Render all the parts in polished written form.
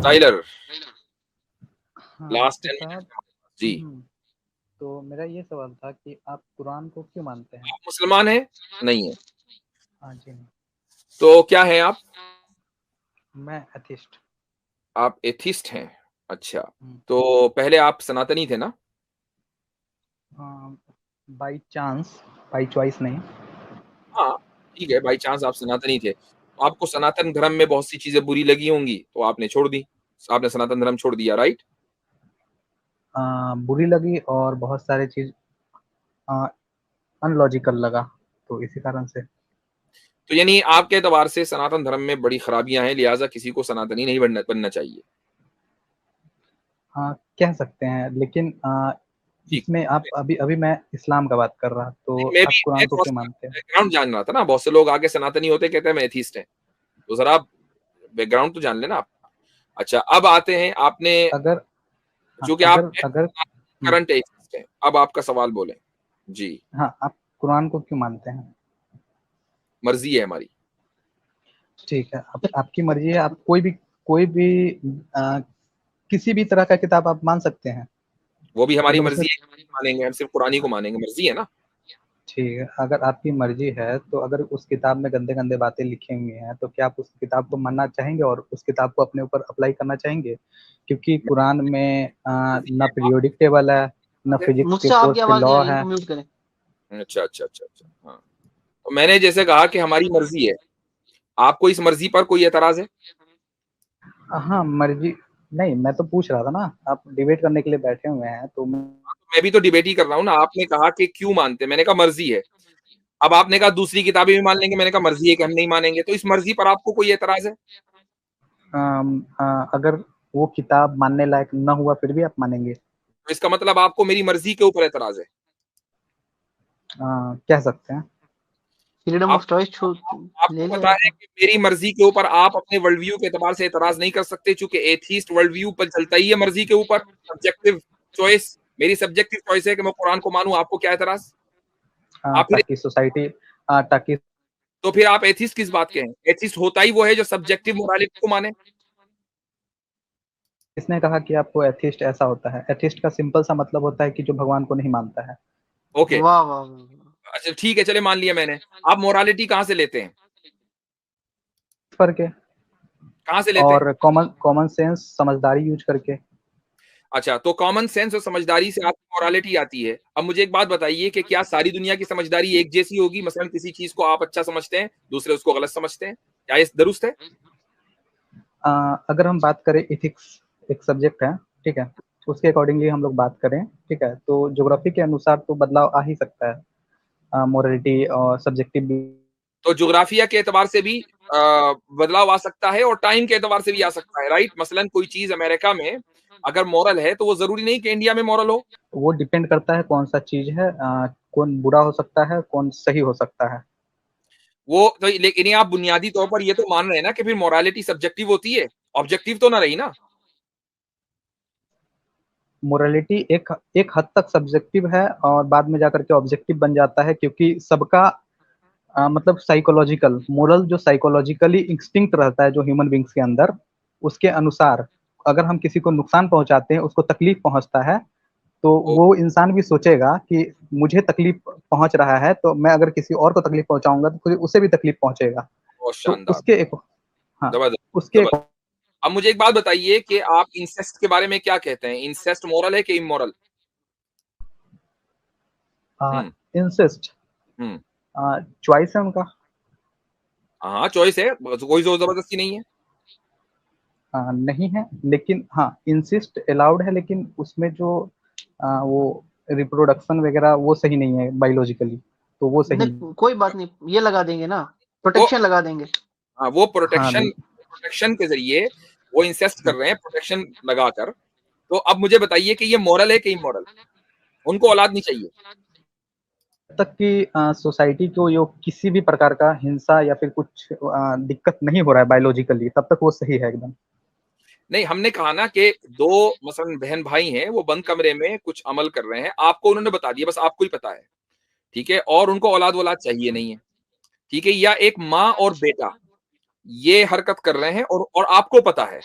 Tyler, हाँ last मुफ्ती 10 minute साहब। जी। तो मेरा ये सवाल था कि आप कुरान को क्यों मानते हैं? आप मुसलमान हैं? नहीं है। हाँ जी नहीं। तो क्या हैं आप? मैं एथिस्ट। आप एथिस्ट हैं। अच्छा, तो पहले आप सनातनी थे ना? बाई चांस, बाई चॉइस नहीं। हाँ, ठीक है, बाई चांस आप सनातनी थे। तो आपको सनातन धर्म में बहुत सी चीजें बुरी लगी होंगी, तो आपने छोड़ दी। आपने सनातन धर्म छोड़ दिया, राइट? बुरी लगी और बहुत सारे चीज अनलॉजिकल लगा, तो इसी कारण से। तो यानी आपके एतबार से सनातन धर्म में बड़ी खराबियां हैं, लिहाजा किसी को सनातनी नहीं बनना चाहिए। हाँ कह सकते हैं, लेकिन ठीक। इसमें आप अभी अभी मैं इस्लाम का बात कर रहा, तो आप मैं कुरान को थोड़ा क्यों सा मानते हैं? बैकग्राउंड जान रहा था ना, बहुत से लोग आगे सनातनी होते कहते हैं मैं एथीस्ट है। तो जरा आप बैकग्राउंड तो जान लेना आप। अच्छा, अब आते हैं आपने, अगर हाँ, चूंकि आप अगर करंट एथीस्ट हैं, अब आपका सवाल बोले जी। हाँ, आप कुरान को क्यों मानते हैं? मर्जी है हमारी। ठीक है, आपकी मर्जी है। आप कोई भी आ, किसी भी तरह का किताब आप मान सकते हैं। वो भी हमारी मतलब उसमें मर्जी है, मानेंगे हम सिर्फ कुरानी को मानेंगे, मर्जी है ना। ठीक है, अगर आपकी मर्जी है तो अगर उस किताब में गंदे गंदे बातें लिखी हुई हैं तो क्या आप उस किताब को मानना चाहेंगे और उस किताब को अपने ऊपर अप्लाई करना चाहेंगे? क्योंकि कुरान में ना पीरियोडिक टेबल है, ना फिजिक्स के मुझसे आपकी फोर्थ के आवाज नहीं आ लॉ रही, है। इनको म्यूट करें। अच्छा अच्छा अच्छा अच्छा, हाँ। तो मैंने जैसे कहा कि हमारी मर्जी है, आपको इस मर्जी पर कोई एतराज है? हाँ मर्जी। नहीं, मैं तो पूछ रहा था ना, आप डिबेट करने के लिए बैठे हुए हैं तो मैं भी तो डिबेट ही कर रहा हूँ ना। आपने कहा कि क्यों मानते, मैंने कहा मर्जी है। अब आपने कहा दूसरी किताबें भी मान लेंगे, मैंने कहा मर्जी है कि हम नहीं मानेंगे। तो इस मर्जी पर आपको कोई एतराज है? अगर वो किताब मानने लायक न हुआ फिर भी आप मानेंगे? तो इसका मतलब आपको मेरी मर्जी के ऊपर एतराज है। कह सकते हैं। फ्रीडम ऑफ आप, चॉइस ले आपको लो पता आप। है कि मेरी मर्जी के ऊपर आप अपने वर्ल्ड व्यू के एतबार से एतराज नहीं कर सकते, चूंकि एथीस्ट वर्ल्ड व्यू पर चलता ही है मर्जी के ऊपर, सब्जेक्टिव चॉइस। मेरी सब्जेक्टिव चॉइस है कि मैं कुरान को मानूं, आपको क्या एतराज? आप फिर, ताकि सोसाइटी ताकि तो फिर आप एथीस्ट किस बात के हैं? एथीस्ट होता ही वो है जो सब्जेक्टिव मोरालिटी को माने। किसने कहा कि आपको एथिस्ट ऐसा होता है? एथिस्ट का सिंपल सा मतलब होता है कि जो भगवान को नहीं मानता है। ओके। वाह वाह वाह। अच्छा ठीक है, चले मान लिया मैंने। आप मोरालिटी कहां से लेते हैं? करके कहां से लेते हैं? और कॉमन कॉमन सेंस समझदारी यूज करके। अच्छा, तो कॉमन सेंस और समझदारी से आपकी मोरालिटी आती है। अब मुझे एक बात बताइए कि क्या सारी दुनिया की समझदारी एक जैसी होगी? मसलन किसी चीज को आप अच्छा समझते हैं, दूसरे उसको गलत समझते हैं, क्या ये दुरुस्त है? अगर हम बात करें इथिक्स, एक सब्जेक्ट है, ठीक है, उसके अकॉर्डिंगली हम लोग बात करें, ठीक है, तो ज्योग्राफी के अनुसार तो बदलाव आ ही सकता है, मोरालिटी और सब्जेक्टिव भी। तो ज्योग्राफिया के एतबार से भी बदलाव आ सकता है और टाइम के एतबार से भी आ सकता है, राइट? मसलन कोई चीज अमेरिका में अगर मॉरल है तो वो जरूरी नहीं कि इंडिया में मॉरल हो। वो डिपेंड करता है कौन सा चीज है, कौन बुरा हो सकता है, कौन सही हो सकता है। वो तो, लेकिन आप बुनियादी तौर पर ये तो मान रहे हैं ना कि फिर मोरालिटी सब्जेक्टिव होती है, ऑब्जेक्टिव तो ना रही ना। मोरालिटी एक एक हद तक सब्जेक्टिव है और बाद में जाकर के ऑब्जेक्टिव बन जाता है, क्योंकि सबका मतलब साइकोलॉजिकल मोरल, जो साइकोलॉजिकली इंस्टिंक्ट रहता है जो ह्यूमन बींग्स के अंदर, उसके अनुसार अगर हम किसी को नुकसान पहुंचाते हैं, उसको तकलीफ पहुंचता है, तो ओ, वो इंसान भी सोचेगा कि मुझे तकलीफ पहुंच रहा है, तो मैं अगर किसी और को तकलीफ पहुंचाऊंगा तो फिर उसे भी तकलीफ पहुंचेगा। बहुत तो शानदार। उसके एक हाँ जबरदस्त उसके एक जबरदस्त। अब मुझे एक बात बताइए कि आप इंसेस्ट के बारे में क्या कहते हैं? इंसेस्ट मोरल है कि इमोरल? हम्म। इंसिस्ट हम्म। चॉइस है उनका। हाँ, चॉइस है, कोई जोर जबरदस्ती नहीं है। नहीं है, लेकिन हाँ इंसिस्ट अलाउड है, लेकिन उसमें जो वो रिप्रोडक्शन वगैरह वो सही नहीं है बायोलॉजिकली, तो वो सही नहीं। नहीं कोई बात नहीं, ये लगा देंगे ना, वो, प्रोटेक्शन लगा देंगे। हाँ, वो हाँ प्रोटेक्शन, प्रोटेक्शन के जरिए वो इंसेस्ट कर रहे हैं, प्रोटेक्शन लगाकर। तो अब मुझे बताइए कि ये मॉरल है कि इमोरल? उनको औलाद नहीं चाहिए? तक कि सोसाइटी को यो किसी भी प्रकार का हिंसा या फिर कुछ दिक्कत नहीं हो रहा है बायोलॉजिकली, तब तक वो सही है एकदम। नहीं, हमने कहा ना कि दो मसलन बहन भाई हैं, वो बंद कमरे में कुछ अमल कर रहे हैं, आपको उन्होंने बता दिया, बस आपको ही पता है, ठीक है, और उनको औलाद वौलाद चाहिए नहीं है, ठीक है, या एक माँ और बेटा ये हरकत कर रहे हैं और आपको पता है,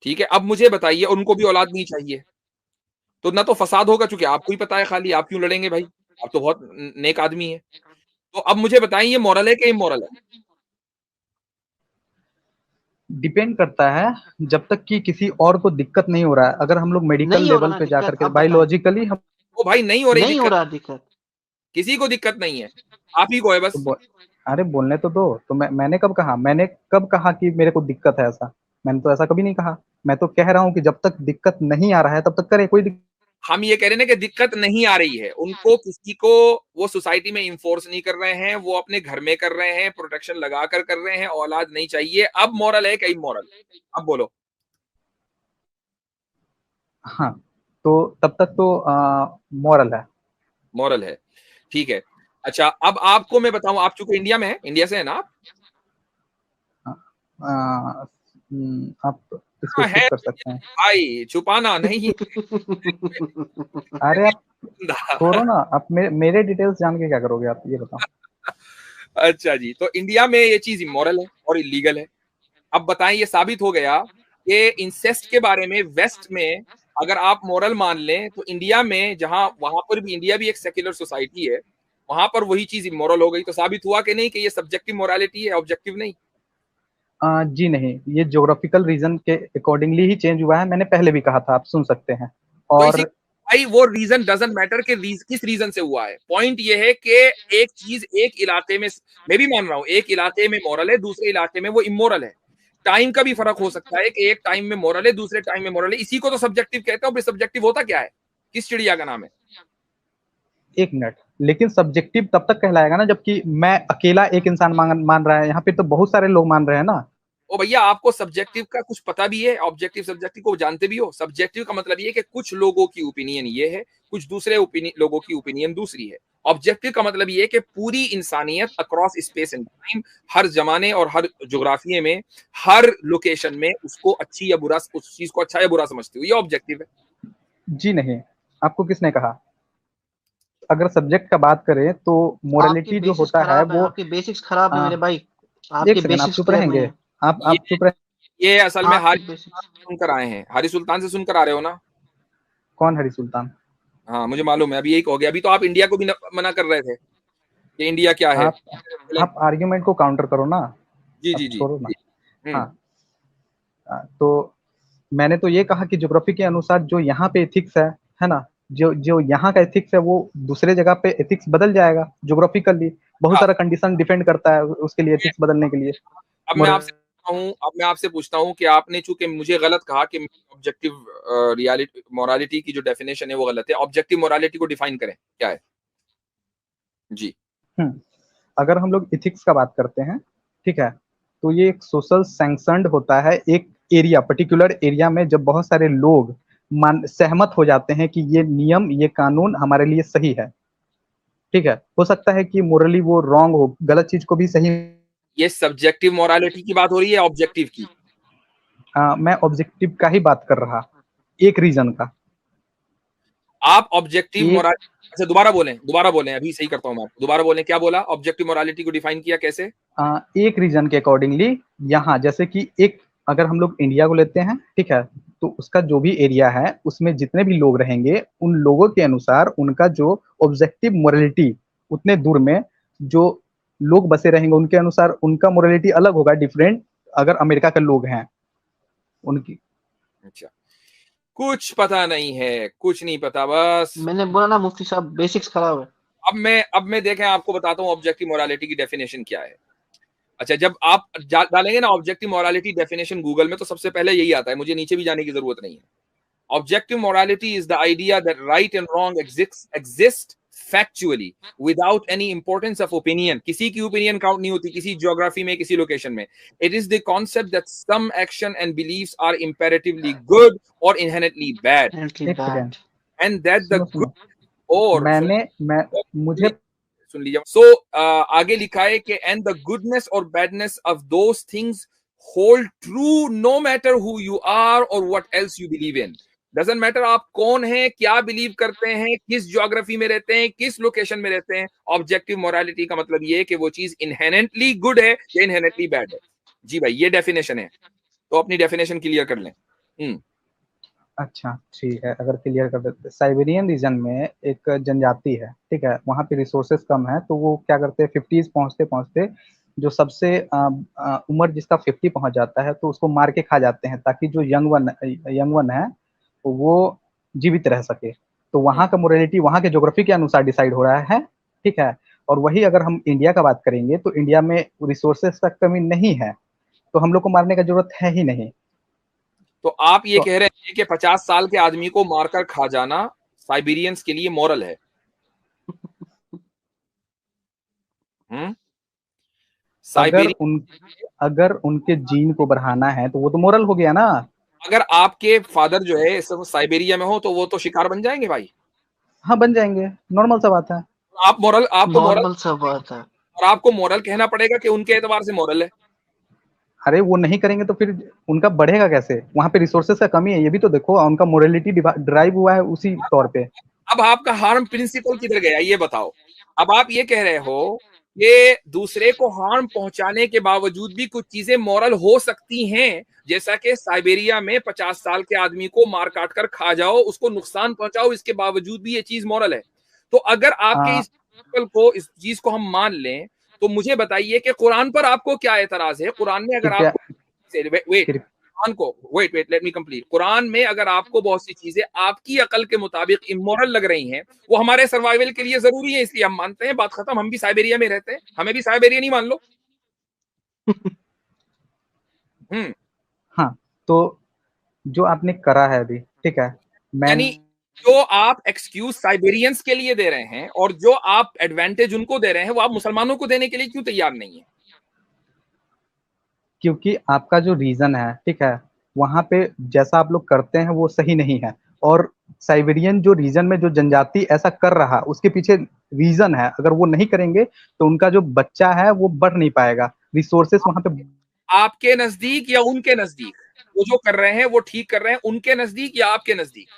ठीक है, अब मुझे बताइए, उनको भी औलाद नहीं चाहिए, तो ना तो फसाद होगा, चूंकि आपको ही पता है खाली, आप क्यों लड़ेंगे भाई, आप तो बहुत नेक आदमी है। तो अब मुझे बताइए, ये मॉरल है कि इमोरल है? डिपेंड करता है, जब तक कि किसी और को दिक्कत नहीं हो रहा है। अगर हम लोग मेडिकल नहीं हो रहा लेवल ना पे जाकर दिक्कत, के आप बताएं। बायोलॉजिकली हम ओ भाई, नहीं हो रही नहीं हो दिक्कत, रहा दिक्कत। किसी को दिक्कत नहीं है, आप ही को है तो बस। अरे बोलने तो दो। तो मैंने कब कहा कि मेरे को दिक्कत है? ऐसा मैंने तो ऐसा कभी नहीं कहा। मैं तो कह रहा हूँ कि जब तक दिक्कत नहीं आ रहा है तब तक करे, कोई दिक्कत। हम ये कह रहे हैं ना कि दिक्कत नहीं आ रही है उनको, किसी को वो सोसाइटी में इन्फोर्स नहीं कर रहे हैं, वो अपने घर में कर रहे हैं, प्रोटेक्शन लगाकर कर रहे हैं, औलाद नहीं चाहिए, अब मॉरल है कि इमोरल? अब बोलो। हाँ, तो तब तक तो मॉरल है। मॉरल है, ठीक है। अच्छा, अब आपको मैं बताऊं, आप चूंकि इंडिया में है, इंडिया से है ना आप? आप इसको हाँ, स्किप है कर सकते हैं। भाई, छुपाना नहीं। अरे आप छोड़ो ना, आप मेरे डिटेल्स जान के क्या करोगे? आप ये बताओ। अच्छा जी, तो इंडिया में ये चीज इमोरल है और इलीगल है। अब बताएं, ये साबित हो गया कि इंसेस्ट के बारे में वेस्ट में अगर आप मोरल मान लें, तो इंडिया में, जहां वहां पर भी, इंडिया भी एक सेक्युलर सोसाइटी है, वहां पर वही चीज इमोरल हो गई। तो साबित हुआ कि नहीं कि ये सब्जेक्टिव मोरालिटी है, ऑब्जेक्टिव नहीं? जी नहीं, ये ज्योग्राफिकल रीजन के अकॉर्डिंगली ही चेंज हुआ है। मैंने पहले भी कहा था, आप सुन सकते हैं। तो इसी, और भाई वो रीजन डजंट मैटर कि किस रीजन से हुआ है। पॉइंट ये है कि एक चीज एक इलाके में, मैं भी मान रहा हूं, एक इलाके में मॉरल है, दूसरे इलाके में वो इमोरल है। टाइम का भी फर्क हो सकता है कि एक टाइम में मॉरल है, दूसरे टाइम में मॉरल है। इसी को तो सब्जेक्टिव कहते हैं। सब्जेक्टिव होता क्या है? किस चिड़िया का नाम है? एक मिनट, लेकिन सब्जेक्टिव तब तक कहलाएगा ना जबकि मैं अकेला एक इंसान मान रहा है। यहाँ पे तो बहुत सारे लोग मान रहे हैं ना। ओ भैया, आपको सब्जेक्टिव का कुछ पता भी है? ऑब्जेक्टिव सब्जेक्टिव को जानते भी हो? सब्जेक्टिव का मतलब ये है कि कुछ लोगों की ओपिनियन ये है, कुछ दूसरे लोगों की ओपिनियन दूसरी है। ऑब्जेक्टिव का मतलब ये है कि पूरी इंसानियत अक्रॉस स्पेस एंड टाइम, हर जमाने और हर जोग्राफिये में, हर लोकेशन में उसको अच्छी या बुरा, उस चीज को अच्छा या बुरा समझती हो, ये ऑब्जेक्टिव है। जी नहीं, आपको किसने कहा? अगर सब्जेक्ट का बात करें तो आपकी मोरालिटी जो बेसिस होता है खराब है, वो आपकी बेसिक्स खराब है आ, मेरे भाई। एक आपके सेकंड, आप बेसिक्स चुप क्लियर नहीं रहेंगे? है। आप ये चुप रहे। ये असल में आपकी हारिस सुल्तान बेसिक्स। से सुनकर आए हैं, हारिस सुल्तान से सुनकर आ रहे हो ना? कौन हरी सुल्तान? हाँ, मुझे मालूम है, अभी यही हो गया। अभी तो आप इंडिया को भी मना कर रहे थे कि इंडिया क्या है। आप आप आर्ग्यूमेंट को काउंटर करो ना। जी अब जी जी छोड़ो ना। जी। हम्म। हाँ, तो मैंने तो ये कहा कि ज्योग्राफी के अनुसार जो यहाँ पे एथिक्स है ना, जो जो यहाँ का एथिक्स है वो दूसरे जगह पे एथिक्स बदल जाएगा ज्योग्राफिकली। बहुत हाँ, सारा कंडीशन डिपेंड करता है उसके लिए, एथिक्स बदलने के लिए। अब मैं आपसे पूछता हूँ कि आपने चूंकि मुझे गलत कहा कि ऑब्जेक्टिव रियलिटी मोरालिटी की जो डेफिनेशन है वो गलत है, ऑब्जेक्टिव मोरालिटी को डिफाइन करें, क्या है? जी। अगर हम लोग इथिक्स का बात करते हैं, ठीक है, तो ये एक सोशल सैंक्शनड होता है। एक एरिया, पर्टिकुलर एरिया में जब बहुत सारे लोग मान सहमत हो जाते हैं कि ये नियम, ये कानून हमारे लिए सही है, ठीक है। हो सकता है कि मोरली वो रॉन्ग हो, गलत चीज को भी सही। ये सब्जेक्टिव मोरालिटी की बात हो रही है, ऑब्जेक्टिव की? मैं ऑब्जेक्टिव का ही बात कर रहा, एक रीजन का। आप ऑब्जेक्टिव एक मोरालिटी, अच्छा दोबारा बोलें, अभी सही करता हूँ मैं आपको, दोबारा बोलें, क्या बोला? ऑब्जेक्टिव मोरालिटी को डिफाइन किया कैसे? एक रीजन के अकॉर्डिंगली, यहाँ जैसे कि एक, अगर हम लोग इंडिया को लेते हैं, ठीक है, तो उसका जो भी एरिया है उसमें जितने भी लोग रहेंगे उन लोगों के अनुसार उनका जो ऑब्जेक्टिव मोरालिटी, उतने दूर में जो लोग बसे रहेंगे उनके अनुसार उनका मोरालिटी अलग होगा, डिफरेंट। अगर अमेरिका के लोग हैं उनकी। अच्छा, कुछ पता नहीं है, कुछ नहीं पता बस। मैंने बोला ना मुफ्ती साहब, बेसिक्स खराब है। अब मैं देखें, आपको बताता हूँ ऑब्जेक्टिव मोरालिटी की डेफिनेशन क्या है। अच्छा, जब आप डालेंगे ना ऑब्जेक्टिव मोरालिटी डेफिनेशन गूगल में, तो सबसे पहले यही आता है, मुझे नीचे भी जाने की जरूरत नहीं है। Objective morality is the idea that right and wrong exist factually without any importance of opinion. किसी की ओपिनियन काउंट नहीं होती, किसी ज्योग्राफी में, किसी लोकेशन में। It is the concept that some action and beliefs are imperatively good और inherently bad, एक सेकेंड, एंड दैट द सुनो गुड, सुनो। और मैं मुझे सुन लीजिए। सो आगे लिखा है कि एंड द गुडनेस और badness of those things hold true no matter who you are और what else you believe in. Doesn't matter आप कौन हैं, क्या बिलीव करते हैं, किस ज्योग्राफी में रहते हैं, किस लोकेशन में रहते हैं। ऑब्जेक्टिव मोरालिटी का मतलब ये है कि वो चीज इनहेरेंटली गुड है या इनहेरेंटली बैड है। जी भाई, ये डेफिनेशन है। तो अपनी डेफिनेशन क्लियर कर लें। हम्म। अच्छा ठीक है, अगर क्लियर कर देते, साइबेरियन रीजन में एक जनजाति है, ठीक है, वहाँ पे रिसोर्सेज कम है, तो वो क्या करते हैं, 50s पहुँचते पहुँचते जो सबसे उम्र जिसका 50 पहुँच जाता है तो उसको मार के खा जाते हैं, ताकि जो यंग वन है तो वो जीवित रह सके। तो वहाँ का मोरालिटी वहाँ के ज्योग्राफी के अनुसार डिसाइड हो रहा है, ठीक है। और वही अगर हम इंडिया का बात करेंगे तो इंडिया में रिसोर्सेज का कमी नहीं है, तो हम लोग को मारने का जरूरत है ही नहीं। तो आप ये तो कह रहे हैं कि 50 साल के आदमी को मारकर खा जाना साइबेरियंस के लिए मॉरल है? हम्म। अगर साइबेरियन, अगर उनके जीन को बढ़ाना है तो वो तो मोरल हो गया ना। अगर आपके फादर जो है इस समय साइबेरिया में हो तो वो तो शिकार बन जाएंगे भाई। हाँ बन जाएंगे, नॉर्मल सा बात है। आप मॉरल, आपको मॉरल, नॉर्मल सा बात है। और आपको मॉरल कहना पड़ेगा कि उनके एतबार से मॉरल है। अरे वो नहीं करेंगे तो फिर उनका बढ़ेगा कैसे? वहां पे रिसोर्सेज का कमी है, ये भी तो देखो, उनका मोरालिटी ड्राइव हुआ है उसी तौर पे। अब आपका हार्म प्रिंसिपल किधर गया ये बताओ। अब आप ये कह रहे हो कि दूसरे को हार्म पहुंचाने के बावजूद भी कुछ चीजें मॉरल हो सकती हैं, जैसा कि साइबेरिया में 50 साल के आदमी को मार काट कर खा जाओ, उसको नुकसान पहुंचाओ, इसके बावजूद भी ये चीज मॉरल है। तो अगर आपके आ, इस प्रिंसिपल को, इस चीज को हम मान लें, तो मुझे बताइए कि कुरान पर आपको क्या एतराज है? कुरान में अगर कृपया आपको, वेट, कृप- कुरान को, वेट लेट मी कंप्लीट, कुरान में अगर आपको बहुत सी चीजें आपकी अकल के मुताबिक इमोरल लग रही हैं, वो हमारे सर्वाइवल के लिए जरूरी है, इसलिए हम मानते हैं, बात खत्म। हम भी साइबेरिया में रहते हैं, हमें भी साइबेरिया नहीं मान लो। हम्म। हाँ, तो जो आपने करा है अभी, ठीक है, मैं यानी जो आप एक्सक्यूज साइबेरियंस के लिए दे रहे हैं और जो आप एडवांटेज उनको दे रहे हैं, वो आप मुसलमानों को देने के लिए क्यों तैयार नहीं है? क्योंकि आपका जो रीजन है, ठीक है, वहां पे जैसा आप लोग करते हैं वो सही नहीं है। और साइबेरियन जो रीजन में जो जनजाति ऐसा कर रहा, उसके पीछे रीजन है, अगर वो नहीं करेंगे तो उनका जो बच्चा है वो बढ़ नहीं पाएगा, रिसोर्सेस वहां पे। आपके नजदीक या उनके नजदीक वो जो कर रहे हैं वो ठीक कर रहे हैं, उनके नजदीक या आपके नजदीक?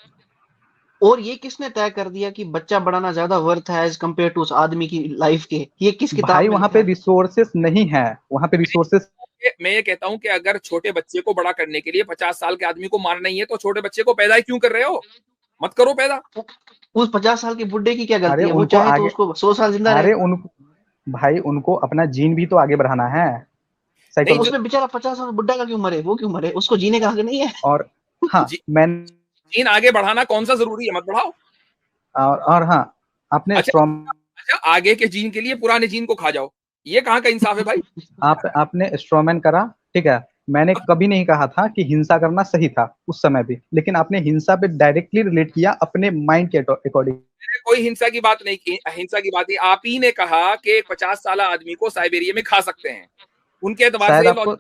और ये किसने तय कर दिया कि बच्चा बढ़ाना ज्यादा वर्थ है एज कम्पेयर टू उस आदमी की लाइफ के? ये किस किताब भाई में वहां लिखा पे है? रिसोर्सेस नहीं है, वहां पे रिसोर्सेस। मैं ये कहता हूं कि अगर छोटे बच्चे को बड़ा करने के लिए 50 साल के आदमी को मारना ही है, तो छोटे बच्चे को पैदा ही क्यों कर रहे हो? मत करो पैदा। उस 50 साल के बुड्ढे की क्या अरे गलती है? वो उनको चाहे तो आगे, उसको 100 साल जिंदा रहे। अरे उन भाई उनको अपना जीन भी तो आगे बढ़ाना है, तो नहीं, जो उसमें बेचारा 50 साल बुड्ढा का क्यों मरे? वो क्यों मरे? उसको जीने का हक नहीं है? और हाँ जी, मैं जीन आगे बढ़ाना कौन सा जरूरी है? मत बढ़ाओ। और हाँ, आपने अच्छा, अच्छा, आगे के जीन के लिए पुराने जीन को खा जाओ, ये कहाँ का इंसाफ है भाई? आपने स्ट्रॉमैन करा, ठीक है। मैंने कभी नहीं कहा था कि हिंसा करना सही था उस समय भी, लेकिन आपने हिंसा पे डायरेक्टली रिलेट किया अपने माइंड के अकॉर्डिंग। मैंने कोई हिंसा की बात नहीं की, हिंसा की बात नहीं, आप ही ने कहा कि 50 साल आदमी को साइबेरिया में खा सकते हैं, उनके एतबार से शायद ये आपको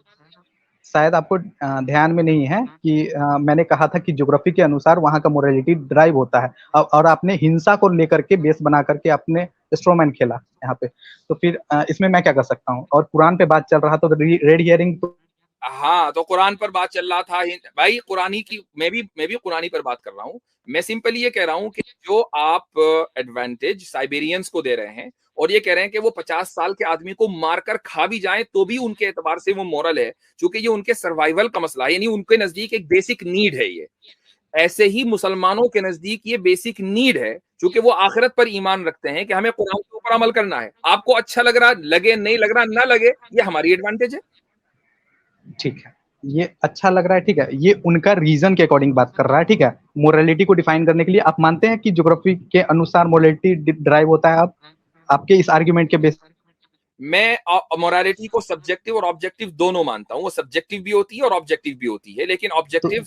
शायद आपको ध्यान में नहीं है कि मैंने कहा था कि ज्योग्राफी के अनुसार वहां का मोरालिटी ड्राइव होता है, और आपने हिंसा को लेकर के बेस बना करके आपने स्ट्रोमैन खेला यहाँ पे। तो फिर इसमें मैं क्या कर सकता हूँ? और कुरान पे बात चल रहा तो रेड हियरिंग तो हाँ, तो कुरान पर बात चल रहा था भाई, कुरानी की, मैं भी कुरानी पर बात कर रहा हूँ। मैं सिंपली ये कह रहा हूँ कि जो आप एडवांटेज साइबेरियंस को दे रहे हैं और ये कह रहे हैं कि वो 50 साल के आदमी को मारकर खा भी जाए तो भी उनके एतबार से वो मोरल है, क्योंकि ये उनके सर्वाइवल का मसला है, यानी उनके नजदीक एक बेसिक नीड है ये। ऐसे ही मुसलमानों के नजदीक ये बेसिक नीड है, क्योंकि वो आखिरत पर ईमान रखते हैं कि हमें कुरान के ऊपर अमल करना है। आपको अच्छा लग रहा लगे, नहीं लग रहा ना लगे, ये हमारी एडवांटेज है। ठीक है, ये अच्छा लग रहा है, ठीक है, ये उनका रीजन के अकॉर्डिंग बात कर रहा है, ठीक है। मोरालिटी को डिफाइन करने के लिए आप मानते हैं कि ज्योग्राफी के अनुसार मोरालिटी ड्राइव होता है? आप आपके इस आर्ग्यूमेंट के बेस। मैं मोरालिटी को सब्जेक्टिव और ऑब्जेक्टिव दोनों मानता हूँ, वो सब्जेक्टिव भी होती है और ऑब्जेक्टिव भी होती है, लेकिन तो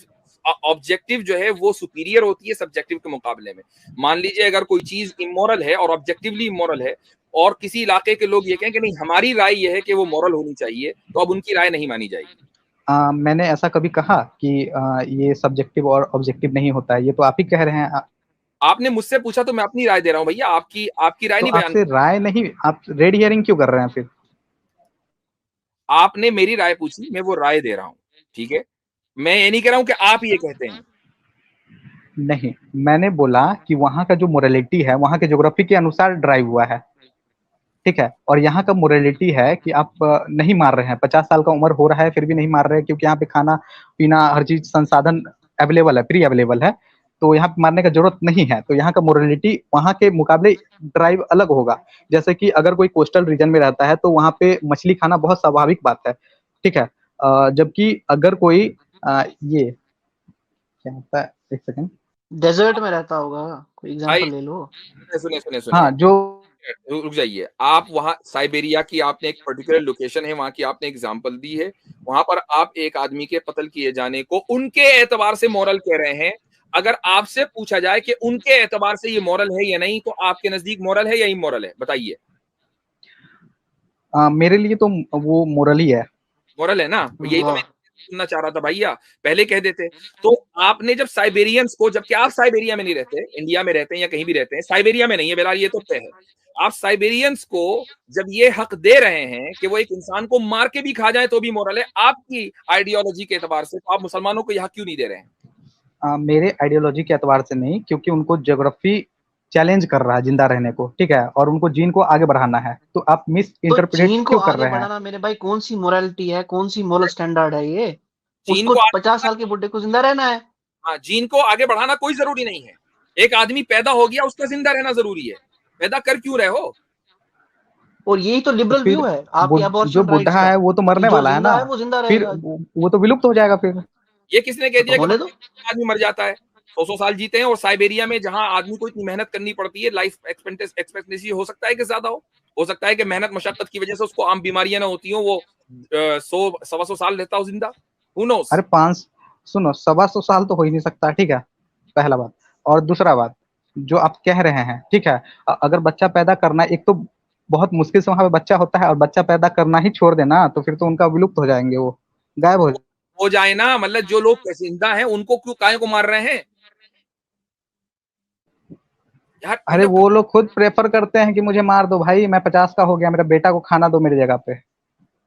ऑब्जेक्टिव जो है वो सुपीरियर होती है सब्जेक्टिव के मुकाबले में। मान लीजिए अगर कोई चीज इमोरल है और ऑब्जेक्टिवली इमोरल है, और किसी इलाके के लोग ये कहें कि नहीं हमारी राय ये है कि वो मॉरल होनी चाहिए, तो अब उनकी राय नहीं मानी जाएगी। मैंने ऐसा कभी कहा कि ये सब्जेक्टिव और ऑब्जेक्टिव नहीं होता है? ये तो आप ही कह रहे हैं। आपने मुझसे पूछा तो मैं अपनी राय दे रहा हूँ भैया, आपकी आपकी राय तो नहीं बयान। आपसे राय नहीं, आप रेड हियरिंग क्यों कर रहे हैं फिर? आपने मेरी राय पूछी, मैं वो राय दे रहा हूँ, ठीक है। मैं ये नहीं कह रहा हूँ कि आप ये कहते हैं। नहीं, मैंने बोला कि वहाँ का जो मोरालिटी है वहाँ के ज्योग्राफी के अनुसार ड्राइव हुआ है, ठीक है। और यहाँ का मोरालिटी है कि आप नहीं मार रहे हैं, 50 साल का उम्र हो रहा है फिर भी नहीं मार रहे हैं, क्योंकि यहाँ पे खाना पीना हर चीज संसाधन अवेलेबल है, फ्री अवेलेबल है, तो यहाँ पे मारने का जरूरत नहीं है। तो यहाँ का मोरलिटी वहाँ के मुकाबले ड्राइव अलग होगा। जैसे कि अगर कोई कोस्टल रीजन में रहता है तो वहाँ पे मछली खाना बहुत स्वाभाविक बात है, ठीक है। जबकि अगर कोई ये क्या होता है, एक सेकंड, डेजर्ट में रहता होगा, कोई भाई एग्जांपल ले लो। सुनिए सुनिए हाँ सुनिए, जो रुक जाइए। आप वहाँ साइबेरिया की आपने एक पर्टिकुलर लोकेशन है, वहां की आपने एग्जांपल दी है, वहां पर आप एक आदमी के कत्ल किए जाने को उनके एतबार से मॉरल कह रहे हैं। अगर आपसे पूछा जाए कि उनके एतबार से ये मॉरल है या नहीं, तो आपके नजदीक मॉरल है या इमोरल है, बताइए। मेरे लिए तो वो मोरल ही है। मॉरल है ना, यही तो मैं वाह। सुनना चाह रहा था भैया, पहले कह देते। तो आपने जब साइबेरियंस को, जबकि आप साइबेरिया में नहीं रहते, इंडिया में रहते हैं या कहीं भी रहते हैं, साइबेरिया में नहीं है बिलाल, ये तो तय है। आप साइबेरियंस को जब ये हक दे रहे हैं कि वो एक इंसान को मार के भी खा जाए तो भी मोरल है, आपकी आइडियोलॉजी के एतबार से, तो आप मुसलमानों को यह हक क्यों नहीं दे रहे हैं? मेरे आइडियोलॉजी के एतबार से नहीं, क्योंकि उनको ज्योग्राफी चैलेंज कर रहा है जिंदा रहने को, ठीक है, और उनको जीन को आगे बढ़ाना है, तो आप मिस तो इंटरप्रेट चीन को क्यों कर आगे रहे हैं? बढ़ाना मेरे भाई कौन सी मोरालिटी है, कौन सी मोरल स्टैंडर्ड है ये? चीन उसको को 50 साल के बुढ़े को जिंदा रहना है। हाँ, जीन को आगे बढ़ाना कोई जरूरी नहीं है। एक आदमी पैदा हो गया, उसका जिंदा रहना जरूरी है, पैदा कर क्यों रहे हो? और यही तो तो लिबरल फिर व्यू है आपके जो अबॉर्शन राइट्स बुढ़ा का, है वो तो कि मरने जो वाला है जिंदा ना, है वो जिंदा फिर रहेगा। वो तो विलुप्त हो जाएगा फिर। ये किसने कह दिया तो कि होने दो। आदमी मर जाता है? 100 साल जीते हैं, और साइबेरिया में जहां आदमी को इतनी मेहनत करनी पड़ती है, लाइफ एक्सपेक्टेंसी हो सकता है कि ज्यादा हो सकता है कि मेहनत मशक्कत की वजह से उसको आम बीमारियां ना होती हो, वो 100 125 साल रहता हो जिंदा। Who knows. अरे पांच, सुनो, 125 साल तो हो ही नहीं सकता, ठीक है, पहला बात। और दूसरा बात, जो आप कह रहे हैं, ठीक है, अगर बच्चा पैदा करना, एक तो बहुत मुश्किल से वहां पे बच्चा होता है, और बच्चा पैदा करना ही छोड़ देना, तो फिर तो उनका विलुप्त हो जाएंगे, वो गायब हो। हो जाए ना, मतलब जो लोग जिंदा हैं उनको क्यों काय को मार रहे हैं यार, अरे मतलब। वो लोग खुद प्रेफर करते हैं कि मुझे मार दो भाई, मैं 50 का हो गया, मेरा बेटा को खाना दो मेरी जगह पे।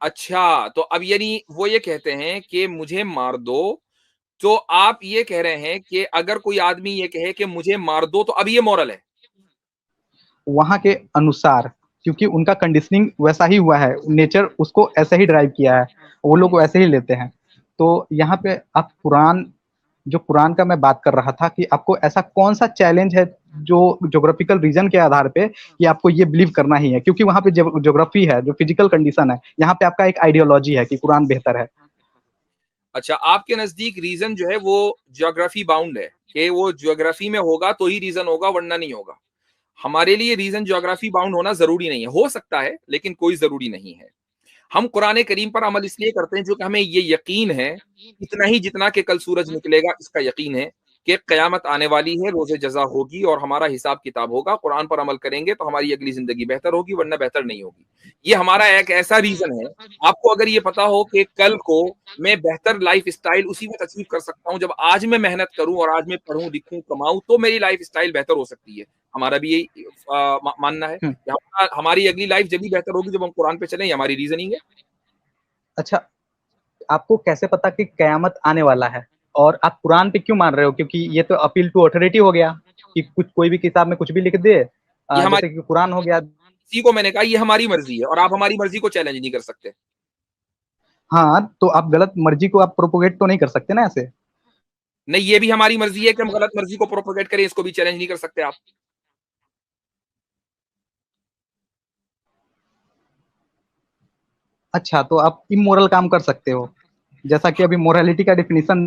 अच्छा, तो अब यानी वो ये कहते हैं कि मुझे मार दो, तो आप ये कह रहे हैं कि अगर कोई आदमी ये कहे कि मुझे मार दो, तो अब ये मॉरल है? वहां के अनुसार, क्योंकि उनका कंडीशनिंग वैसा ही हुआ है, नेचर उसको ऐसे ही ड्राइव किया है, वो लोग वैसे ही लेते हैं। तो यहाँ पे आप कुरान, जो कुरान का मैं बात कर रहा था, कि आपको ऐसा कौन सा चैलेंज है जो ज्योग्राफिकल रीजन के आधार पे कि आपको ये बिलीव करना ही है, क्योंकि वहां पे ज्योग्राफी है, जो फिजिकल कंडीशन है, यहाँ पे आपका एक आइडियोलॉजी है कि कुरान बेहतर है। अच्छा, आपके नजदीक रीजन जो है वो ज्योग्राफी बाउंड है, कि वो ज्योग्राफी में होगा तो ही रीजन होगा, वरना नहीं होगा। हमारे लिए रीजन ज्योग्राफी बाउंड होना जरूरी नहीं है, हो सकता है लेकिन कोई जरूरी नहीं है। हम कुरान करीम पर अमल इसलिए करते हैं जो कि हमें ये यकीन है, इतना ही जितना कि कल सूरज निकलेगा इसका यकीन है, कि कयामत आने वाली है, रोजे जजा होगी और हमारा हिसाब किताब होगा। कुरान पर अमल करेंगे तो हमारी अगली जिंदगी बेहतर होगी, वरना बेहतर नहीं होगी। ये हमारा एक ऐसा रीजन है। आपको अगर ये पता हो कि कल को मैं बेहतर लाइफ स्टाइल उसी वक्त अचीव कर सकता हूँ जब आज मैं मेहनत करूं और आज मैं पढ़ूं लिखूं कमाऊं, तो मेरी लाइफ स्टाइल बेहतर हो सकती है। हमारा भी यही मानना है कि हमारी अगली लाइफ जब भी बेहतर होगी जब हम कुरान पे चलें, हमारी रीजनिंग है। अच्छा, आपको कैसे पता कि कयामत आने वाला है, और आप कुरान पे क्यों मान रहे हो? क्योंकि ये तो अपील टू अथॉरिटी हो गया, कि कुछ कोई भी किताब में कुछ भी लिख दे, ये हमारी, जैसे कि कुरान हो गया। इसी को मैंने कहा ये हमारी मर्जी है, और आप हमारी मर्जी को चैलेंज नहीं कर सकते। हाँ, तो आप गलत मर्जी को आप प्रोपोगेट तो नहीं कर सकते ना ऐसे। नहीं, ये भी हमारी मर्जी है कि हम गलत मर्जी को प्रोपोगेट करें, इसको भी चैलेंज नहीं कर सकते आप। अच्छा, तो आप इमोरल काम कर सकते हो, जैसा कि अभी मोरालिटी का डिफिनीशन।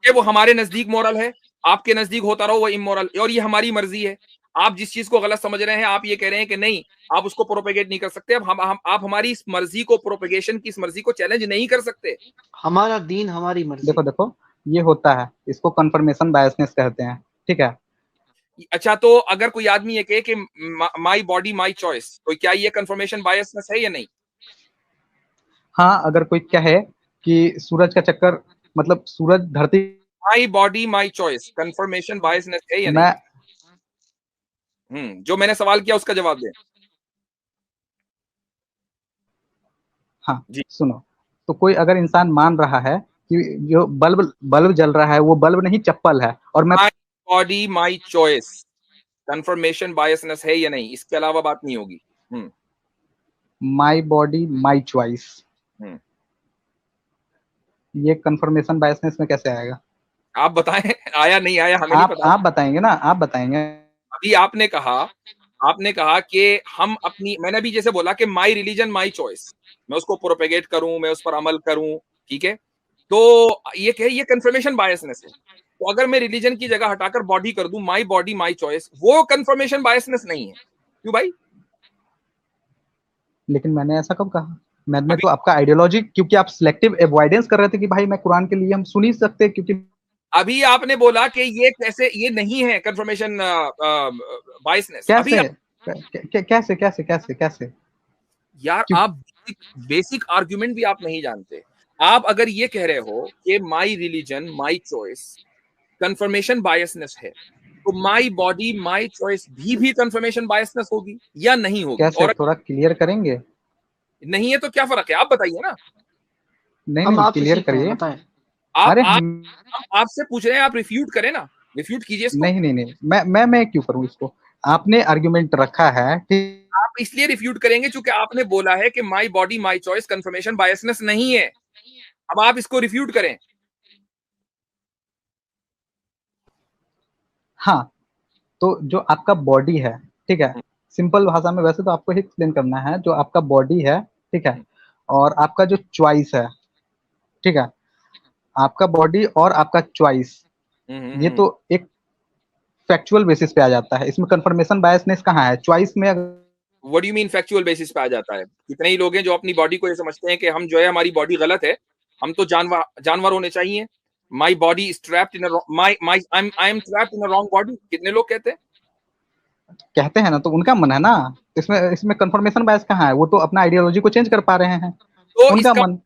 कि वो हमारे नजदीक मॉरल है, आपके नजदीक होता रहो वो इमोरल, और ये हमारी मर्जी है। आप जिस चीज को गलत समझ रहे हैं, आप ये कह रहे हैं कि नहीं, आप उसको प्रोपेगेट नहीं कर सकते। अब हम आप हमारी इस मर्जी को, प्रोपेगेशन की इस मर्जी को चैलेंज नहीं कर सकते। हमारा दीन हमारी मर्जी। देखो देखो, ये होता है, इसको कंफर्मेशन बायसनेस कहते हैं, ठीक है। अच्छा, तो अगर कोई आदमी ये कहे कि माई बॉडी माई चॉइस, तो क्या ये कंफर्मेशन बायसनेस है या नहीं? हाँ, अगर कोई कहे कि सूरज का चक्कर, मतलब सूरज धरती, my body my choice, confirmation biasness है या नहीं? मैं, जो मैंने सवाल किया उसका जवाब दें। हाँ जी। सुनो, तो कोई अगर इंसान मान रहा है कि जो बल्ब बल्ब जल रहा है वो बल्ब नहीं चप्पल है, और मैं, my body my choice, confirmation biasness है या नहीं, इसके अलावा बात नहीं होगी। हम्म माई बॉडी माई चॉइस, हम्म ये कंफर्मेशन बायसनेस में कैसे आएगा? आप बताएं, आया नहीं आया हमें नहीं पता। आप बताएंगे ना, आप बताएंगे। अभी आपने कहा कि हम अपनी, मैंने अभी जैसे बोला कि माई रिलीजन माई चॉइस, मैं उसको प्रोपेगेट करूं, मैं उस पर अमल करूं, ठीक है। तो ये कंफर्मेशन बायसनेस है। तो अगर मैं रिलीजन की जगह हटाकर बॉडी कर दूं, माई बॉडी माई चॉइस, वो कंफर्मेशन बायसनेस नहीं है, क्यों भाई? लेकिन मैंने ऐसा कब कहा? मैंने अभी तो आपका आइडियोलॉजी, क्योंकि आप सिलेक्टिव अवॉइडेंस कर रहे थे कि भाई मैं कुरान के लिए हम सुन ही सकते, क्योंकि अभी आपने बोला कि ये कैसे, ये नहीं है कंफर्मेशन बायसनेस अभी कैसे कैसे कैसे कैसे कैसे? यार क्यों? आप बेसिक आर्ग्यूमेंट भी आप नहीं जानते। आप अगर ये कह रहे हो कि my religion my choice confirmation biasness है, तो माई बॉडी माई चॉइस भी कंफर्मेशन बायसनेस होगी या नहीं होगी? कैसे और थोड़ा क्लियर करेंगे? नहीं है तो क्या फर्क है, आप बताइए ना। नहीं हम नहीं, आपसे क्लियर सीख रहे हैं, करिए। बताएं। अरे आप हम आपसे पूछ रहे हैं, आप रिफ्यूट करें ना, रिफ्यूट कीजिए इसको। नहीं नहीं नहीं, मैं क्यों करूं इसको? आपने आर्गुमेंट रखा है कि आप इसलिए रिफ्यूट करेंगे क्योंकि आपने बोला है कि my body my choice confirmation biasness नहीं है। अब आप इसको रिफ्यूट करें। हाँ, तो जो आपका बॉडी है, ठीक है, सिंपल भाषा में वैसे तो आपको ही एक्सप्लेन करना है, जो आपका बॉडी है, ठीक है, और आपका जो चॉइस है, ठीक है, आपका बॉडी और आपका चॉइस, ये तो एक फैक्चुअल बेसिस पे आ जाता है। इसमें कंफर्मेशन बायसनेस कहाँ है? चॉइस में what do you mean factual basis पे आ जाता है? कितने ही लोग हैं जो अपनी बॉडी को ये समझते हैं कि हम जो है, हमारी बॉडी गलत है, हम तो जानवर होने चाहिए। My body is trapped in my my I am trapped in a wrong body, कितने लोग कहते हैं। कहते हैं ना, तो उनका मन है ना। इसमें इसमें कंफर्मेशन बायस कहाँ है? वो तो अपना आइडियोलॉजी को चेंज कर पा रहे हैं, तो उनका इसका, मन।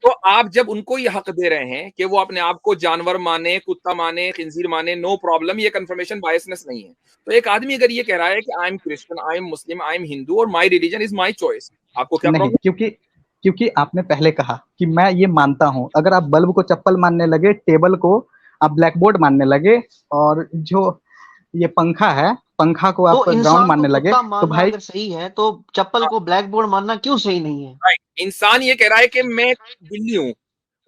तो आप जब उनको ये हक दे रहे हैं कि वो अपने आप को जानवर माने, कुत्ता माने, खिंजीर माने, नो प्रॉब्लम, ये कंफर्मेशन बायसनेस नहीं है। तो एक आदमी अगर ये कह रहा है कि I am Christian, I am Muslim, I am Hindu और my religion is my choice, आपको क्या नहीं, प्रॉब्लम? क्योंकि क्योंकि आपने पहले कहा कि मैं ये मानता हूं। अगर आप बल्ब को चप्पल मानने लगे, टेबल को आप ब्लैक बोर्ड मानने लगे, और जो ये पंखा है, पंखा को तो आप ग्राउंड इंसान को मानने लगे, कुत्ता तो मानना भाई अगर सही है, तो चप्पल को ब्लैक बोर्ड मानना क्यों सही नहीं है? राइट, इंसान ये कह रहा है कि मैं बिल्ली हूं,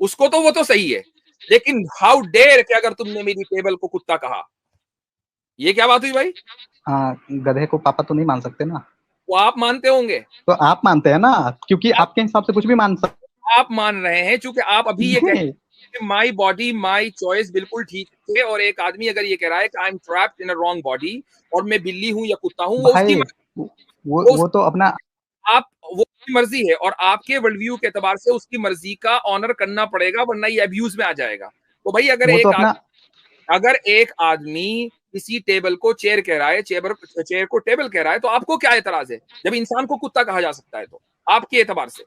उसको तो वो तो सही है, लेकिन हाउ डेयर कि अगर तुमने मेरी टेबल को कुत्ता कहा, ये क्या बात हुई भाई? गधे को पापा तो नहीं मान सकते ना। वो आप मानते होंगे, तो आप मानते हैं ना, क्योंकि आप आपके हिसाब से कुछ भी मान सकते आप मान रहे हैं क्योंकि आप अभी ये कह रहे नहीं। हैं कि माई बॉडी माई चॉइस बिल्कुल ठीक है, और एक आदमी अगर ये कह रहा है कि I M trapped in a wrong body और मैं बिल्ली हूं या कुत्ता हूं, वो उसकी भाई मर्जी, वो वो तो अपना, आप वो उसकी मर्जी है, और आपके वर्ल्ड व्यू के एतबार से उसकी मर्जी का ऑनर करना पड़ेगा, वरना ये अब्यूज में आ जाएगा। तो भाई वो तो अपना, अगर एक आदमी किसी टेबल को चेयर कह रहा है, चेयर को टेबल कह रहा है, तो आपको क्या एतराज है? जब इंसान को कुत्ता कहा जा सकता है तो आपके एतबार से।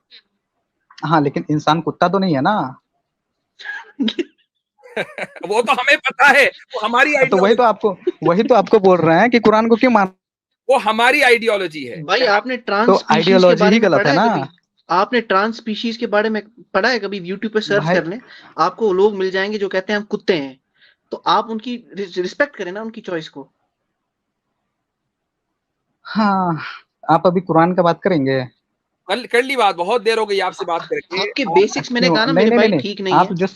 हाँ, लेकिन इंसान कुत्ता तो नहीं है ना। वो तो हमें पता है, वो हमारी तो आइडियोलॉजी, वही तो आपको बोल रहे हैं कि कुरान को क्यों मान। वो हमारी आइडियोलॉजी है। भाई, आपने ट्रांस तो स्पीशीज के आइडियोलॉजी बारे ही में गलत पढ़ा है है ना कभी? आपने ट्रांस स्पीशीज के बारे में पढ़ा है कभी? यूट्यूब पे सर्च भाई। कर लें, आपको लोग मिल जाएंगे जो कहते हैं हम कुत्ते हैं। तो आप उनकी रिस्पेक्ट करें ना, उनकी चॉइस को। हाँ, आप अभी कुरान का बात करेंगे? कल कर ली बात, बहुत देर हो गई आपसे बात करके। आपके बेसिक्स मैंने क्यों? कहा ना नहीं मेरे नहीं नहीं भाई नहीं, ठीक नहीं है। आप जो,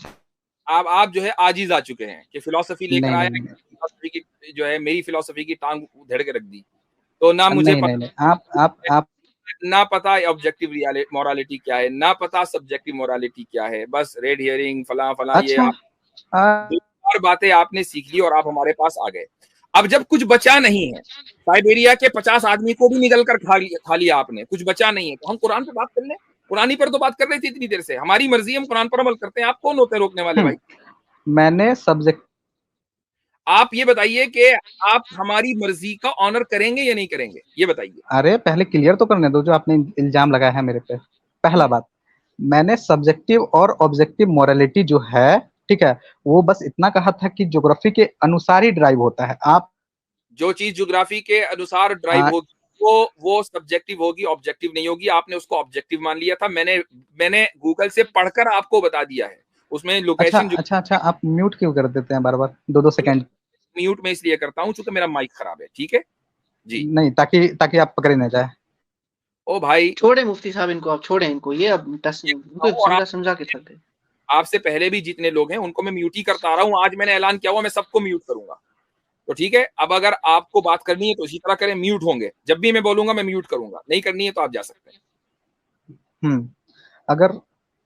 आप जो है आजीज आ चुके हैं कि फिलोसफी लेकर नहीं आए, नहीं नहीं फिलोसफी की जो है, मेरी फिलोसफी की टांग उधेड़ के रख दी। तो ना मुझे नहीं नहीं नहीं, पता, आप ना पता ऑब्जेक्टिव मोरालिटी क्या है, ना पता सब्जेक्टिव मोरालिटी क्या है, बस रेड हियरिंग फला फला, ये अच्छा। आप दो चार बातें आपने सीख ली और आप हमारे पास आ गए। अब जब कुछ बचा नहीं है, साइबेरिया के 50 आदमी को भी निगल कर खा लिया आपने, कुछ बचा नहीं है, तो हम कुरान पे बात कर लें। कुरानी पर तो बात कर रहे थे इतनी देर से, हमारी मर्जी, हम कुरान पर अमल करते हैं, आप कौन होते हैं रोकने वाले भाई? मैंने सब्जेक्ट, आप ये बताइए कि आप हमारी मर्जी का ऑनर करेंगे या नहीं करेंगे, ये बताइए। अरे पहले क्लियर तो करने दो जो आपने इल्जाम लगाया है मेरे पे। पहला बात, मैंने सब्जेक्टिव और ऑब्जेक्टिव मोरालिटी जो है, ठीक है, वो बस इतना कहा था कि ज्योग्राफी के अनुसार ही ड्राइव होता है। आप जो चीज ज्योग्राफी के अनुसार ड्राइव आ, होगी वो सब्जेक्टिव होगी, ऑब्जेक्टिव नहीं होगी। आपने उसको ऑब्जेक्टिव मान लिया था, मैंने गूगल से पढ़कर आपको बता दिया है, उसमें अच्छा लोकेशन जो। अच्छा अच्छा, आप म्यूट क्यों कर देते हैं बार बार, 2-2 सेकंड? म्यूट में इसलिए करता हूं क्योंकि मेरा माइक खराब है, ठीक है जी। नहीं, ताकि ताकि आप पकड़े ना जाए। ओ भाई, छोड़े मुफ्ती साहब इनको, आप छोड़े इनको, ये अब ये उनको और समझा आप समझा के थक गए। आपसे पहले भी जितने लोग हैं उनको मैं म्यूट ही करता आ रहा हूँ। आज मैंने ऐलान किया हुआ मैं सबको म्यूट करूंगा। तो ठीक है, अब अगर आपको बात करनी है तो इसी तरह करें, म्यूट होंगे। जब भी मैं बोलूंगा मैं म्यूट करूंगा, नहीं करनी है तो आप जा सकते हैं। अगर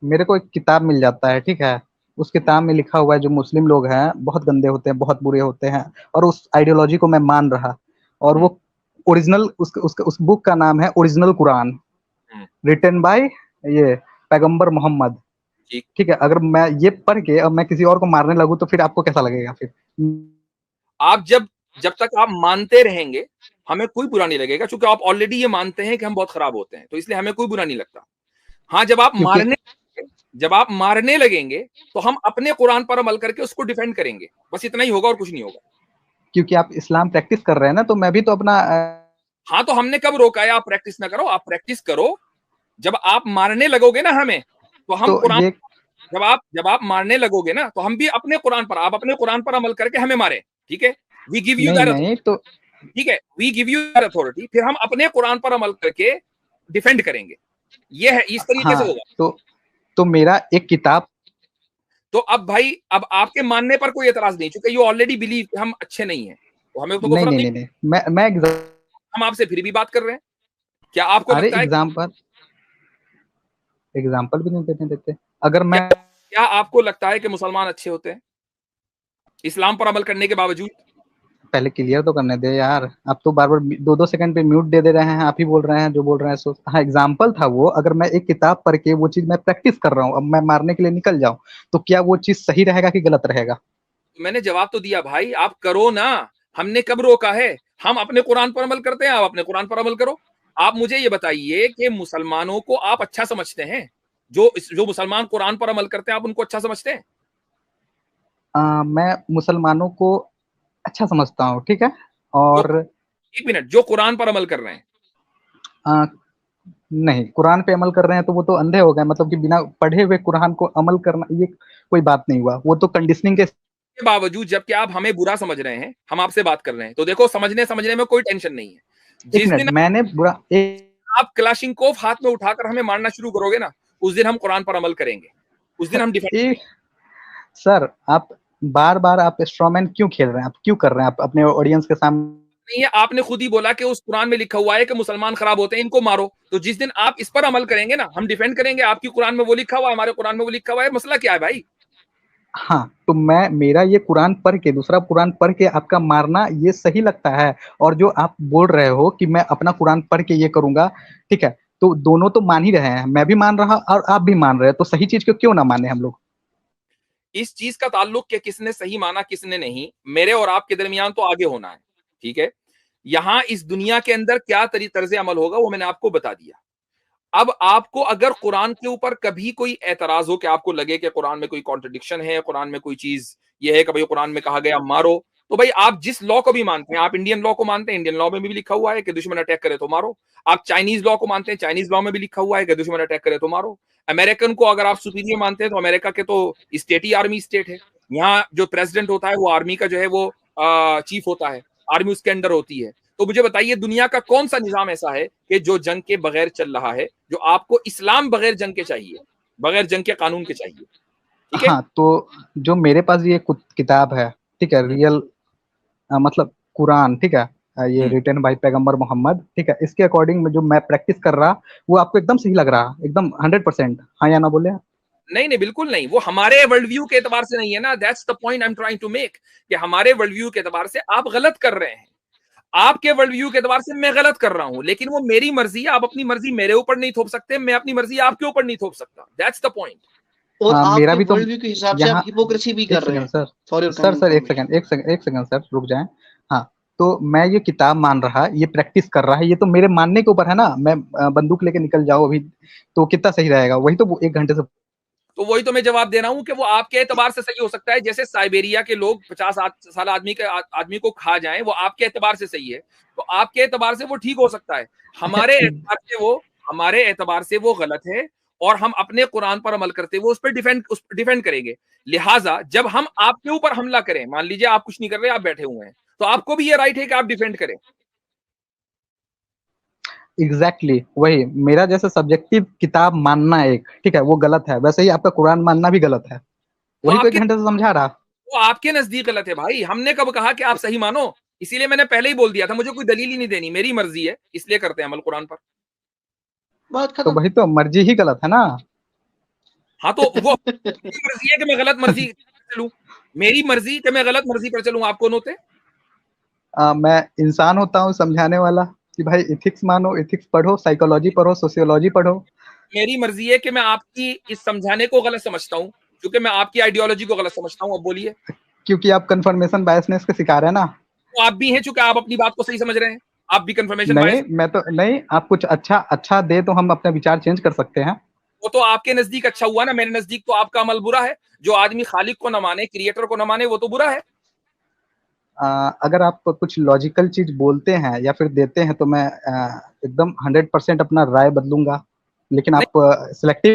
मेरे को एक किताब मिल जाता है, ठीक है, उस किताब में लिखा हुआ है जो मुस्लिम लोग हैं बहुत गंदे होते हैं, बहुत बुरे होते हैं, और उस आइडियोलॉजी को मैं मान रहा, और वो ओरिजिनल उस बुक का नाम है ओरिजिनल कुरान, रिटन बाय ये पैगंबर मोहम्मद, ठीक है। अगर मैं ये पढ़ के अब मैं किसी और को मारने लगूं तो फिर आपको कैसा लगेगा? फिर आप जब तक आप मानते रहेंगे हमें कोई बुरा नहीं लगेगा, क्योंकि आप ऑलरेडी ये मानते हैं कि हम बहुत खराब होते हैं, तो इसलिए हमें कोई बुरा नहीं लगता। हाँ, जब आप मारने लगेंगे तो हम अपने कुरान पर अमल करके उसको डिफेंड करेंगे, बस इतना ही होगा और कुछ नहीं होगा। क्योंकि आप इस्लाम प्रैक्टिस कर रहे हैं ना, तो मैं भी तो अपना हाँ, तो हमने कब रोका है आप प्रैक्टिस ना करो? आप प्रैक्टिस करो। जब आप मारने लगोगे ना हमें, तो हम तो कुरान, ये जब आप मारने लगोगे ना तो हम भी अपने कुरान पर, आप अपने कुरान पर अमल करके हमें मारे, ठीक है? वी गिव यू दैट नहीं तो ठीक है, we give you that authority, फिर हम अपने कुरान पर अमल करके डिफेंड करेंगे। ये है, इस तरीके से होगा। तो मेरा एक किताब, तो अब भाई, अब आपके मानने पर कोई एतराज नहीं, चूंकि यू ऑलरेडी बिलीव हम अच्छे नहीं है, तो हमें तो कोई फर्क नहीं। मैं हम आपसे फिर भी बात कर रहे हैं। क्या आपको अरे लगता है एग्जाम्पल भी नहीं देते? अगर मैं क्या आपको लगता है कि मुसलमान अच्छे होते हैं इस्लाम पर अमल करने के बावजूद? पहले क्लियर तो करने दे यार, आप तो बार बार 2-2 सेकंड पे म्यूट दे रहे हैं, आप ही बोल रहे हैं जो बोल रहे हैं। सो हाँ, एग्जाम्पल था वो। अगर मैं एक किताब पढ़ के वो चीज मैं प्रैक्टिस कर रहा हूँ, अब मैं मारने के लिए निकल जाऊं, तो क्या वो चीज सही रहेगा कि गलत रहेगा? मैंने जवाब तो दिया भाई, आप करो ना। हमने कब रोका है? हम अपने कुरान पर अमल करते हैं, आप अपने कुरान पर अमल करो। आप मुझे ये बताइए कि मुसलमानों को आप अच्छा समझते हैं? जो मुसलमान कुरान पर अमल करते हैं आप उनको अच्छा समझते हैं? मैं मुसलमानों को अच्छा समझता हूँ, ठीक है। और एक मिनट, जो कुरान पर अमल कर रहे हैं? नहीं, कुरान पे अमल कर रहे हैं तो वो तो अंधे हो गए, मतलब कि बिना पढ़े हुए कुरान को अमल करना ये कोई बात नहीं हुआ, वो तो कंडीशनिंग के बावजूद, जबकि आप हमें बुरा समझ रहे हैं, हम आपसे बात कर रहे हैं, तो देखो समझने में कोई टेंशन नहीं है। जिस दिन मैंने बुरा आप क्लाशिंकोव हाथ में उठाकर हमें मारना शुरू करोगे ना, उस दिन हम कुरान पर अमल करेंगे, उस दिन हम डिफेंड। सर, आप बार बार आप स्ट्रॉमैन क्यों खेल रहे हैं? आप क्यों कर रहे हैं? आप अपने ऑडियंस के सामने नहीं है, आपने खुद ही बोला कि उस कुरान में लिखा हुआ है कि मुसलमान खराब होते हैं, इनको मारो। तो जिस दिन आप इस पर अमल करेंगे ना, हम डिफेंड करेंगे। आपकी कुरान में वो लिखा हुआ है, हमारे कुरान में वो लिखा हुआ है, मसला क्या है भाई? हाँ, तो मेरा ये कुरान पढ़ के दूसरा कुरान पढ़ के आपका मारना ये सही लगता है? और जो आप बोल रहे हो कि मैं अपना कुरान पढ़ के ये करूंगा, ठीक है, तो दोनों तो मान ही रहे हैं, मैं भी मान रहा और आप भी मान रहे हैं, तो सही चीज को क्यों ना माने हम लोग? इस चीज का ताल्लुक कि किसने सही माना किसने नहीं, मेरे और आपके दरमियान तो आगे होना है, ठीक है। यहां इस दुनिया के अंदर क्या तर्ज अमल होगा वो मैंने आपको बता दिया। अब आपको अगर कुरान के ऊपर कभी कोई एतराज हो कि आपको लगे कि कुरान में कोई कॉन्ट्रडिक्शन है, कुरान में कोई चीज ये है कि भाई कुरान में कहा गया मारो, तो भाई आप जिस लॉ को भी मानते हैं, आप इंडियन लॉ को मानते हैं, इंडियन लॉ में भी लिखा हुआ है कि दुश्मन अटैक करे तो मारो। आप चाइनीज लॉ को मानते हैं, चाइनीज लॉ में भी लिखा हुआ है कि दुश्मन अटैक करे तो मारो। अमेरिकन को अगर आप सुपीरियर मानते हैं तो अमेरिका के तो स्टेट ही आर्मी स्टेट है। यहाँ जो प्रेसिडेंट होता है वो आर्मी का जो है वो चीफ होता है, आर्मी उसके अंडर होती है। तो मुझे बताइए दुनिया का कौन सा निजाम ऐसा है कि जो जंग के बगैर चल रहा है, जो आपको इस्लाम बगैर जंग के चाहिए, बगैर जंग के कानून के चाहिए, ठीक है? हाँ, तो जो मेरे पास ये किताब है, ठीक है, रियल मतलब कुरान, ठीक है, ये रिटन बाय पैगंबर मोहम्मद, ठीक है, इसके अकॉर्डिंग में जो मैं प्रैक्टिस कर रहा वो आपको एकदम सही लग रहा, एकदम 100%? हाँ या ना बोले? नहीं नहीं, बिल्कुल नहीं। वो हमारे वर्ल्ड व्यू के एतबार से नहीं है ना। That's the point I am trying to make, कि हमारे वर्ल्ड व्यू के एतबार से आप गलत कर रहे हैं, आपके वर्ल्ड व्यू के एतबार से मैं गलत कर रहा हूं, लेकिन वो मेरी मर्जी है। आप अपनी मर्जी मेरे ऊपर नहीं थोप सकते, मैं अपनी मर्जी आपके ऊपर नहीं थोप सकता। That's the point. और मेरा आपके भी तो वर्ल्ड व्यू के हिसाब से आप हिपोक्रेसी भी कर रहे हैं। सर एक सेकंड सर, रुक जाएं। हाँ, तो मैं ये किताब मान रहा, ये प्रैक्टिस कर रहा है, ये तो मेरे मानने के ऊपर है ना। मैं बंदूक लेके निकल जाऊं अभी तो कितना सही रहेगा? वही तो 1 घंटे से तो वही तो मैं जवाब दे रहा हूं कि वो आपके एतबार से सही हो सकता है, जैसे साइबेरिया के लोग 50 साल आदमी को खा जाएं, वो आपके एतबार से सही है, तो आपके एतबार से वो ठीक हो सकता है। हमारे एतबार से वो गलत है, और हम अपने कुरान पर अमल करते हुए उस पर डिफेंड करेंगे। लिहाजा जब हम आपके ऊपर हमला करें, मान लीजिए आप कुछ नहीं कर रहे, आप बैठे हुए हैं, तो आपको भी ये राइट है कि आप डिफेंड करें। एग्जैक्टली वही मेरा जैसे सब्जेक्टिव किताब मानना एक ठीक है वो गलत है, वैसे ही आपका कुरान मानना भी गलत है। वो वही तो एक आपके घंटे से समझा रहा। वो आपके नजदीक गलत है भाई। हमने कब कहा कि आप सही मानो? इसीलिए मैंने पहले ही बोल दिया था, मुझे कोई दलील ही नहीं देनी, मेरी मर्जी है, इसलिए करते हैं अमल कुरान पर। बात तो खत्म। वही तो मर्जी ही गलत है ना। हाँ तो वो मेरी मर्जी है कि मैं गलत मर्जी पर चलूं, मेरी मर्जी कि मैं गलत मर्जी पर चलूं, आप कौन होते? मैं इंसान होता हूँ समझाने वाला कि भाई इथिक्स मानो, इथिक्स पढ़ो, साइकोलॉजी पढ़ो, सोशियोलॉजी पढ़ो। मेरी मर्जी है कि मैं आपकी इस समझाने को गलत समझता हूं, क्योंकि मैं आपकी आइडियोलॉजी को गलत समझता हूं। अब बोलिए। क्योंकि आप कन्फर्मेशन बायसनेस के शिकार है ना। तो आप भी हैं, चूंकि आप अपनी बात को सही समझ रहे हैं, आप भी कंफर्मेशन नहीं बायस। मैं तो नहीं, आप कुछ अच्छा अच्छा दे तो हम अपने विचार चेंज कर सकते हैं। वो तो आपके नजदीक अच्छा हुआ ना, मेरे नजदीक तो आपका अमल बुरा है। जो आदमी खालिक को न माने, क्रिएटर को न माने, वो तो बुरा है। अगर आप कुछ लॉजिकल चीज बोलते हैं या फिर देते हैं तो मैं एकदम 100% अपना राय बदलूंगा, लेकिन नहीं, आप सिलेक्टिव।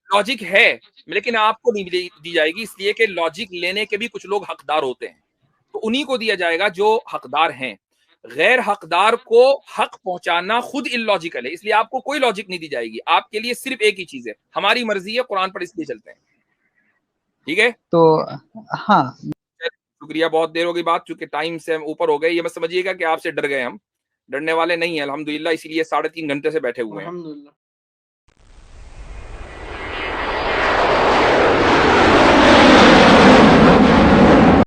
लॉजिक है, लेकिन आपको नहीं दी जाएगी, इसलिए कि लॉजिक लेने के भी कुछ लोग हकदार होते हैं, तो उन्हीं को दिया जाएगा जो हकदार हैं। गैर हकदार को हक पहुंचाना खुद इलॉजिकल है, इसलिए आपको कोई लॉजिक नहीं दी जाएगी। आपके लिए सिर्फ एक ही चीज है, हमारी मर्जी है, कुरान पर इसलिए चलते हैं। ठीक है, तो हाँ। शुक्रिया, बहुत देर हो गई बात, चूंकि टाइम से हम ऊपर हो गए। ये मत समझिएगा कि आपसे डर गए, हम डरने वाले नहीं है अल्हम्दुलिल्लाह, इसीलिए 3.5 घंटे से बैठे हुए हैं। अल्हम्दुलिल्लाह।